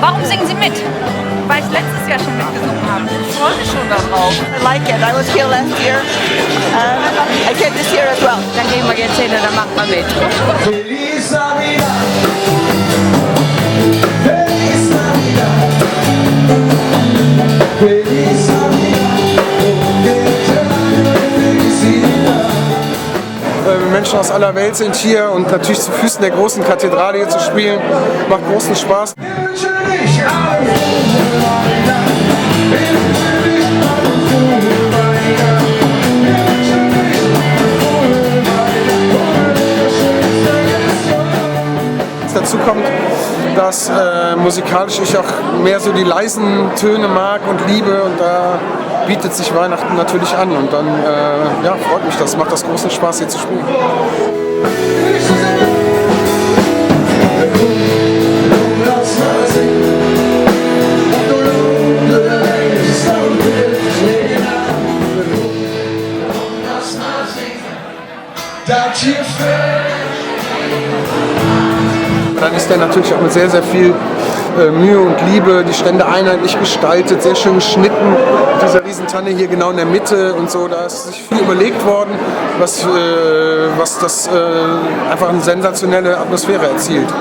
Warum singen Sie mit? Weil ich letztes Jahr schon mitgesungen habe. Ich freue mich schon darauf. I like it. I was here last year. I came this year as well. Dann gehen wir jetzt hin und dann macht man mit. Feliz Navidad. Feliz Navidad. Feliz Menschen aus aller Welt sind hier und natürlich zu Füßen der großen Kathedrale hier zu spielen, macht großen Spaß. Dazu kommt, dass musikalisch ich auch mehr so die leisen Töne mag und liebe und da bietet sich Weihnachten natürlich an und dann ja, freut mich das, macht das großen Spaß hier zu spielen. Dann ist der natürlich auch mit sehr, sehr viel Mühe und Liebe, die Stände einheitlich gestaltet, sehr schön geschnitten. Diese Riesentanne hier genau in der Mitte und so, da ist sich viel überlegt worden, was das einfach eine sensationelle Atmosphäre erzielt.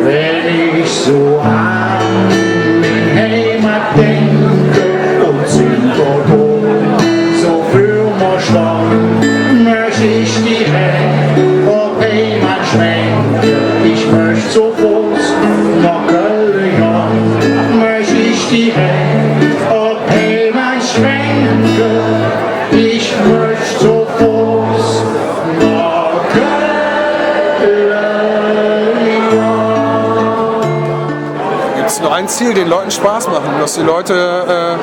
Wenn ich so an die Heimat denke und Südtirol so für mich stand, möchte ich die Hände auf Heimat schwenken. Ich möchte zu Fuß nach Köln gehen, möchte ich die Hände auf Heimat schwenken. Ich möchte zu Fuß nach Köln. Nur ein Ziel, den Leuten Spaß machen, dass die Leute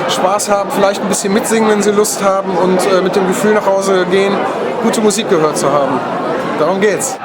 Spaß haben, vielleicht ein bisschen mitsingen, wenn sie Lust haben und mit dem Gefühl nach Hause gehen, gute Musik gehört zu haben. Darum geht's.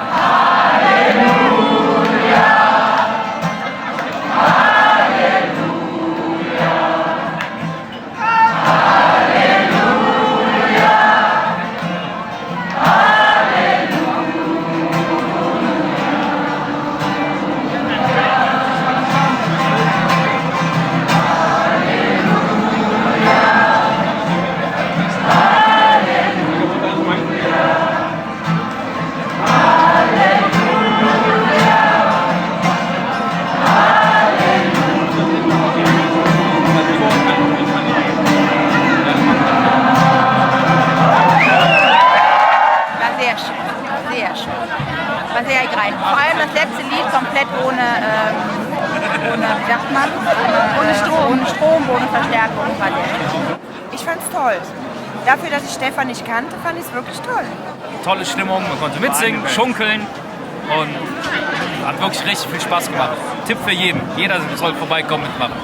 War sehr ergreifend. Vor allem das letzte Lied komplett ohne wie sagt man? Ohne Strom, ohne Verstärkung. War sehr schön. Ich fand's toll. Dafür, dass ich Stefan nicht kannte, fand ich es wirklich toll. Tolle Stimmung, man konnte mitsingen, schunkeln und hat wirklich richtig viel Spaß gemacht. Tipp für jeden. Jeder soll vorbeikommen, mitmachen.